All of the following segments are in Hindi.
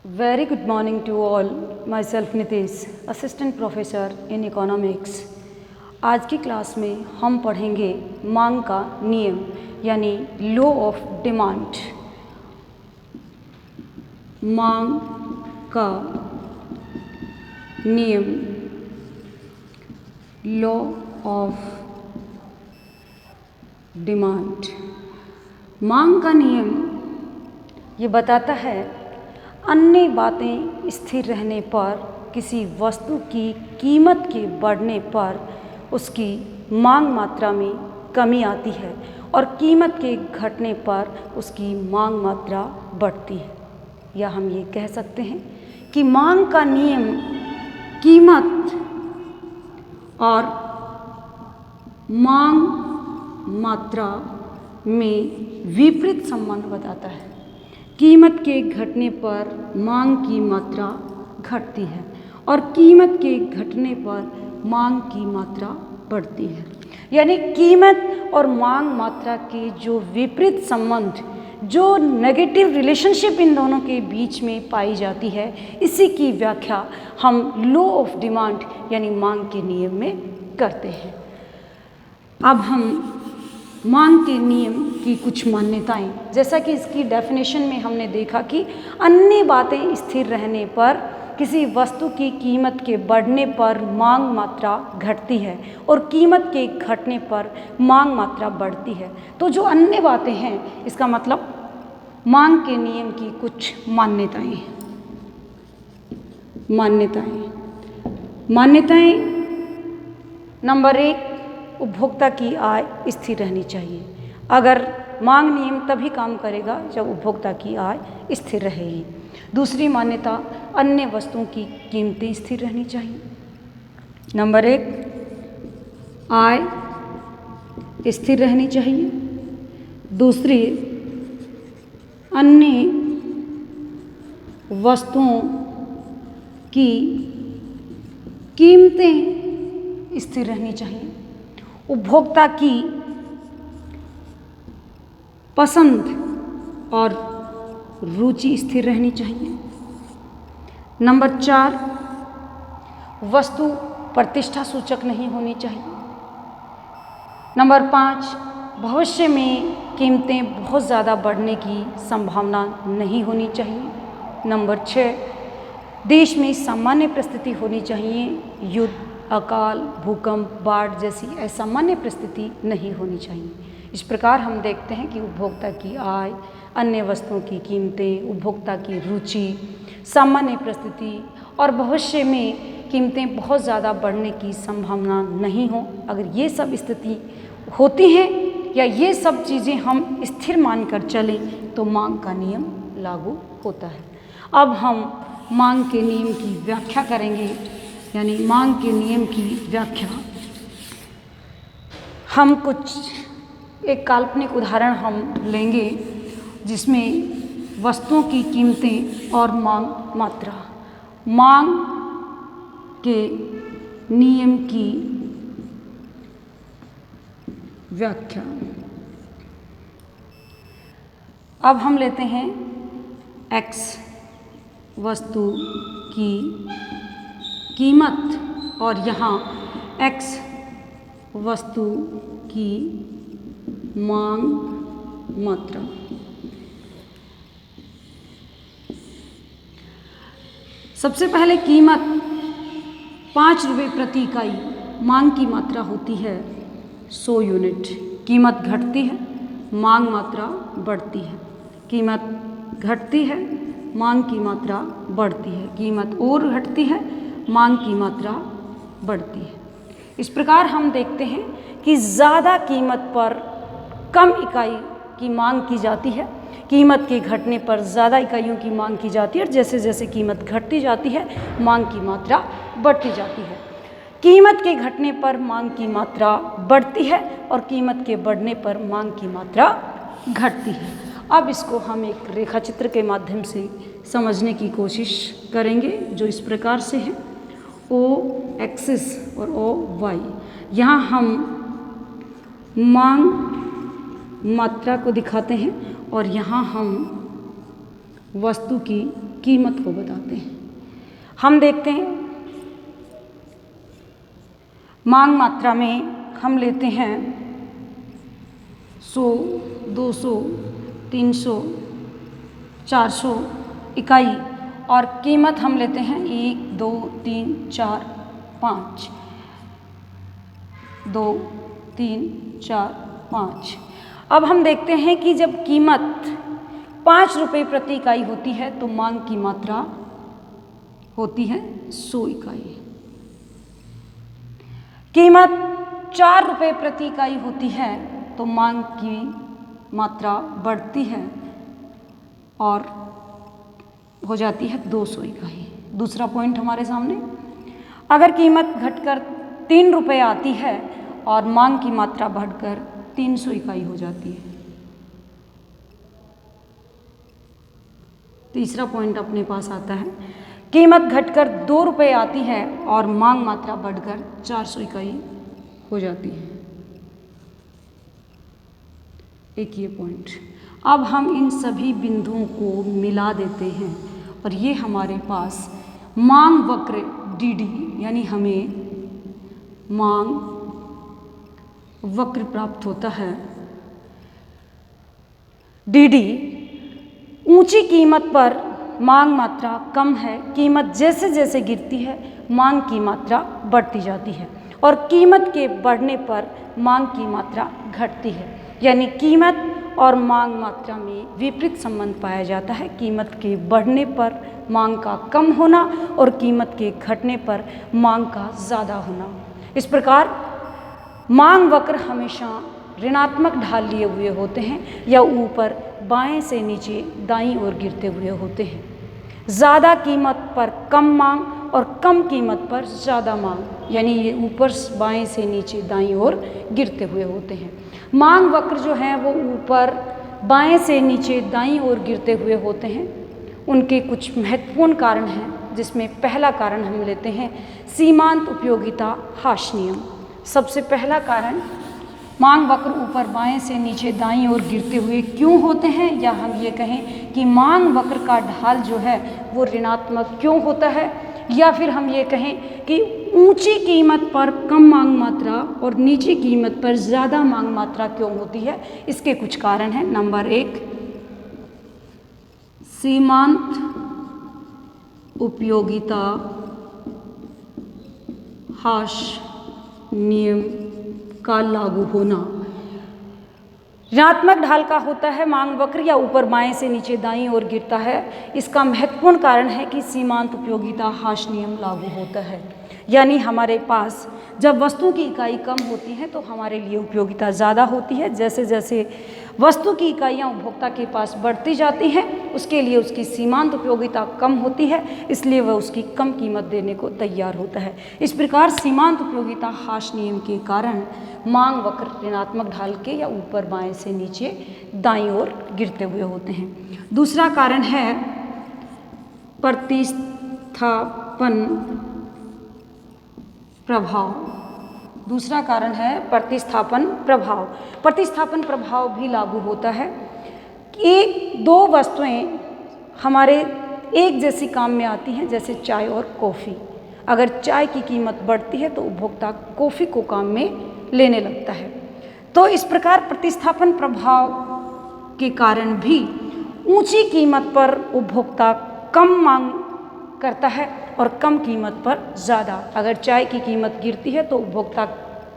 Very good morning to all. Myself Nitish, Assistant Professor in Economics. आज की क्लास में हम पढ़ेंगे मांग का नियम यानी लॉ ऑफ डिमांड। मांग का नियम, लॉ ऑफ डिमांड। मांग का नियम ये बताता है अन्य बातें स्थिर रहने पर किसी वस्तु की कीमत के बढ़ने पर उसकी मांग मात्रा में कमी आती है और कीमत के घटने पर उसकी मांग मात्रा बढ़ती है। या हम ये कह सकते हैं कि मांग का नियम कीमत और मांग मात्रा में विपरीत संबंध बताता है। कीमत के घटने पर मांग की मात्रा घटती है और कीमत के घटने पर मांग की मात्रा बढ़ती है। यानी कीमत और मांग मात्रा के जो विपरीत संबंध, जो नेगेटिव रिलेशनशिप इन दोनों के बीच में पाई जाती है, इसी की व्याख्या हम लॉ ऑफ डिमांड यानी मांग के नियम में करते हैं। अब हम मांग के नियम की कुछ मान्यताएं, जैसा कि इसकी डेफिनेशन में हमने देखा कि अन्य बातें स्थिर रहने पर किसी वस्तु की कीमत के बढ़ने पर मांग मात्रा घटती है और कीमत के घटने पर मांग मात्रा बढ़ती है। तो जो अन्य बातें हैं, इसका मतलब मांग के नियम की कुछ मान्यताएं। मान्यताएं नंबर 1, उपभोक्ता की आय स्थिर रहनी चाहिए। अगर मांग नियम तभी काम करेगा जब उपभोक्ता की आय स्थिर रहेगी। दूसरी मान्यता, अन्य वस्तुओं की कीमतें स्थिर रहनी चाहिए। नंबर 1, आय स्थिर रहनी चाहिए। दूसरी, अन्य वस्तुओं की कीमतें स्थिर रहनी चाहिए। उपभोक्ता की पसंद और रुचि स्थिर रहनी चाहिए। नंबर 4, वस्तु प्रतिष्ठा सूचक नहीं होनी चाहिए। नंबर 5, भविष्य में कीमतें बहुत ज़्यादा बढ़ने की संभावना नहीं होनी चाहिए। नंबर 6, देश में सामान्य परिस्थिति होनी चाहिए। युद्ध, अकाल, भूकंप, बाढ़ जैसी असामान्य परिस्थिति नहीं होनी चाहिए। इस प्रकार हम देखते हैं कि उपभोक्ता की आय, अन्य वस्तुओं की कीमतें, उपभोक्ता की रुचि, सामान्य परिस्थिति और भविष्य में कीमतें बहुत ज़्यादा बढ़ने की संभावना नहीं हो। अगर ये सब स्थिति होती हैं या ये सब चीज़ें हम स्थिर मानकर चलें तो मांग का नियम लागू होता है। अब हम मांग के नियम की व्याख्या करेंगे, यानी मांग के नियम की व्याख्या। हम एक काल्पनिक उदाहरण हम लेंगे जिसमें वस्तुओं की कीमतें और मांग मात्रा, मांग के नियम की व्याख्या। अब हम लेते हैं X वस्तु की कीमत और यहाँ X वस्तु की मांग मात्रा। सबसे पहले कीमत 5 रुपये प्रति इकाई मांग की मात्रा होती है 100 यूनिट। कीमत घटती है, मांग मात्रा बढ़ती है। कीमत घटती है, मांग की मात्रा बढ़ती है। कीमत और घटती है, मांग की मात्रा बढ़ती है। इस प्रकार हम देखते हैं कि ज़्यादा कीमत पर कम इकाई की मांग की जाती है, कीमत के घटने पर ज़्यादा इकाइयों की मांग की जाती है और जैसे जैसे कीमत घटती जाती है मांग की मात्रा बढ़ती जाती है। कीमत के घटने पर मांग की मात्रा बढ़ती है और कीमत के बढ़ने पर मांग की मात्रा घटती है। अब इसको हम एक रेखा चित्र के माध्यम से समझने की कोशिश करेंगे जो इस प्रकार से है। O एक्सिस और O वाई। यहाँ हम मांग मात्रा को दिखाते हैं और यहाँ हम वस्तु की कीमत को बताते हैं। हम देखते हैं मांग मात्रा में हम लेते हैं 100, 200, 300, 400 इकाई और कीमत हम लेते हैं 1, 2, 3, 4, 5, 2, 3, 4, 5। अब हम देखते हैं कि जब कीमत 5 रुपये प्रति इकाई होती है तो मांग की मात्रा होती है 100 इकाई। कीमत 4 रुपये प्रति इकाई होती है तो मांग की मात्रा बढ़ती है और हो जाती है 200 इकाई। दूसरा पॉइंट हमारे सामने, अगर कीमत घटकर 3 रुपये आती है और मांग की मात्रा बढ़कर 300 इकाई हो जाती है। तीसरा पॉइंट अपने पास आता है, कीमत घटकर 2 रुपये आती है और मांग मात्रा बढ़कर 400 इकाई हो जाती है। एक ये पॉइंट। अब हम इन सभी बिंदुओं को मिला देते हैं और ये हमारे पास मांग वक्र DD यानी हमें मांग वक्र प्राप्त होता है। DD ऊंची कीमत पर मांग मात्रा कम है, कीमत जैसे जैसे गिरती है मांग की मात्रा बढ़ती जाती है और कीमत के बढ़ने पर मांग की मात्रा घटती है। यानी कीमत और मांग मात्रा में विपरीत संबंध पाया जाता है। कीमत के बढ़ने पर मांग का कम होना और कीमत के घटने पर मांग का ज़्यादा होना। इस प्रकार मांग वक्र हमेशा ऋणात्मक ढाल लिए हुए होते हैं या ऊपर बाएं से नीचे दाईं ओर गिरते हुए होते हैं। ज़्यादा कीमत पर कम मांग और कम कीमत पर ज़्यादा मांग, यानी ये ऊपर बाएं से नीचे दाईं ओर गिरते हुए होते हैं। मांग वक्र जो हैं वो ऊपर बाएं से नीचे दाईं ओर गिरते हुए होते हैं। उनके कुछ महत्वपूर्ण कारण हैं, जिसमें पहला कारण हम लेते हैं सीमांत उपयोगिता ह्रास नियम। सबसे पहला कारण, मांग वक्र ऊपर बाएं से नीचे दाईं ओर गिरते हुए क्यों होते हैं, या हम ये कहें कि मांग वक्र का ढाल जो है वो ऋणात्मक क्यों होता है, या फिर हम ये कहें कि ऊंची कीमत पर कम मांग मात्रा और नीची कीमत पर ज़्यादा मांग मात्रा क्यों होती है। इसके कुछ कारण हैं। नंबर 1, सीमांत उपयोगिता ह्रास नियम का लागू होना। ऋणात्मक ढाल का होता है मांग वक्र या ऊपर बाएं से नीचे दाईं ओर गिरता है। इसका महत्वपूर्ण कारण है कि सीमांत उपयोगिता ह्रास नियम लागू होता है। यानी हमारे पास जब वस्तु की इकाई कम होती है तो हमारे लिए उपयोगिता ज़्यादा होती है। जैसे जैसे वस्तु की इकाइयाँ उपभोक्ता के पास बढ़ती जाती हैं उसके लिए उसकी सीमांत उपयोगिता कम होती है, इसलिए वह उसकी कम कीमत देने को तैयार होता है। इस प्रकार सीमांत उपयोगिता ह्रास नियम के कारण मांग वक्र ऋणात्मक ढाल के या ऊपर बाएं से नीचे दाईं ओर गिरते हुए होते हैं। दूसरा कारण है प्रतिस्थापन प्रभाव। दूसरा कारण है प्रतिस्थापन प्रभाव। प्रतिस्थापन प्रभाव भी लागू होता है। एक दो वस्तुएं हमारे एक जैसी काम में आती हैं, जैसे चाय और कॉफ़ी। अगर चाय की कीमत बढ़ती है तो उपभोक्ता कॉफ़ी को काम में लेने लगता है। तो इस प्रकार प्रतिस्थापन प्रभाव के कारण भी ऊंची कीमत पर उपभोक्ता कम मांग करता है और कम कीमत पर ज़्यादा। अगर चाय की कीमत गिरती है तो उपभोक्ता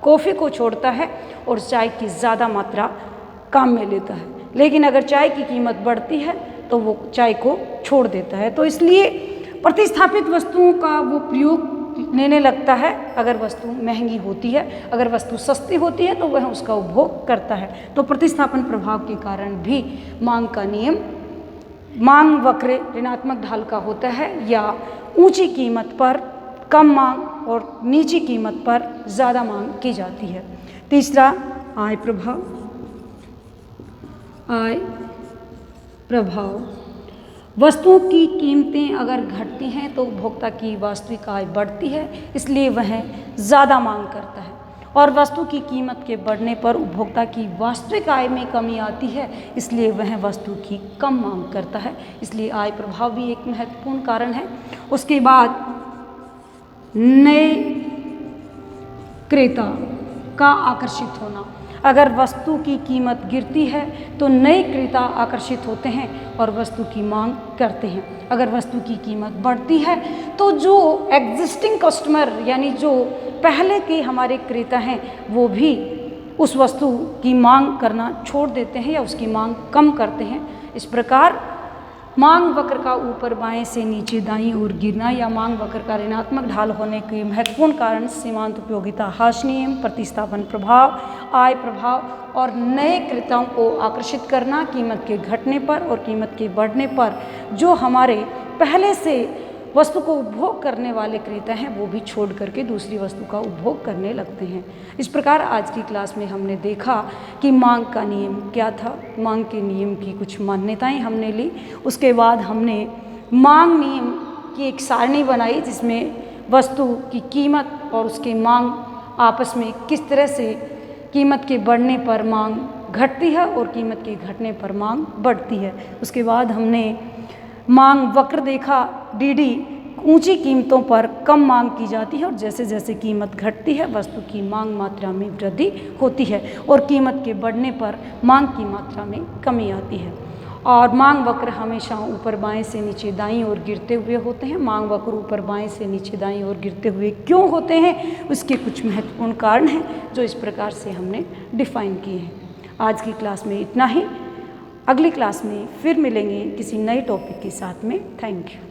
कॉफ़ी को छोड़ता है और चाय की ज़्यादा मात्रा काम में लेता है, लेकिन अगर चाय की कीमत बढ़ती है तो वो चाय को छोड़ देता है। तो इसलिए प्रतिस्थापित वस्तुओं का वो प्रयोग लेने लगता है। अगर वस्तु महंगी होती है, अगर वस्तु सस्ती होती है तो वह उसका उपभोग करता है। तो प्रतिस्थापन प्रभाव के कारण भी मांग का नियम, मांग वक्र ऋणात्मक ढाल का होता है, या ऊंची कीमत पर कम मांग और नीची कीमत पर ज़्यादा मांग की जाती है। तीसरा, आय प्रभाव। आय प्रभाव, वस्तुओं की कीमतें अगर घटती हैं तो उपभोक्ता की वास्तविक आय बढ़ती है, इसलिए वह ज़्यादा मांग करता है और वस्तु की कीमत के बढ़ने पर उपभोक्ता की वास्तविक आय में कमी आती है, इसलिए वह वस्तु की कम मांग करता है। इसलिए आय प्रभाव भी एक महत्वपूर्ण कारण है। उसके बाद नए क्रेता का आकर्षित होना। अगर वस्तु की कीमत गिरती है तो नए क्रेता आकर्षित होते हैं और वस्तु की मांग करते हैं। अगर वस्तु की कीमत बढ़ती है तो जो एग्जिस्टिंग कस्टमर यानी जो पहले के हमारे क्रेता हैं वो भी उस वस्तु की मांग करना छोड़ देते हैं या उसकी मांग कम करते हैं। इस प्रकार मांग वक्र का ऊपर बाएं से नीचे दाईं ओर गिरना या मांग वक्र का ऋणात्मक ढाल होने के महत्वपूर्ण कारण सीमांत उपयोगिता, हाश नियम, प्रतिस्थापन प्रभाव, आय प्रभाव और नए क्रेताओं को आकर्षित करना, कीमत के घटने पर और कीमत के बढ़ने पर जो हमारे पहले से वस्तु को उपभोग करने वाले क्रेता हैं वो भी छोड़ करके दूसरी वस्तु का उपभोग करने लगते हैं। इस प्रकार आज की क्लास में हमने देखा कि मांग का नियम क्या था, मांग के नियम की कुछ मान्यताएं हमने ली। उसके बाद हमने मांग नियम की एक सारणी बनाई जिसमें वस्तु की कीमत और उसकी मांग आपस में किस तरह से कीमत के बढ़ने पर मांग घटती है और कीमत के घटने पर मांग बढ़ती है। उसके बाद हमने मांग वक्र देखा, डीडी ऊंची कीमतों पर कम मांग की जाती है और जैसे जैसे कीमत घटती है वस्तु की मांग मात्रा में वृद्धि होती है और कीमत के बढ़ने पर मांग की मात्रा में कमी आती है। और मांग वक्र हमेशा ऊपर बाएं से नीचे दाईं ओर गिरते हुए होते हैं। मांग वक्र ऊपर बाएं से नीचे दाईं ओर गिरते हुए क्यों होते हैं, उसके कुछ महत्वपूर्ण कारण हैं जो इस प्रकार से हमने डिफाइन किए हैं। आज की क्लास में इतना ही। अगली क्लास में फिर मिलेंगे किसी नए टॉपिक के साथ में। Thank you.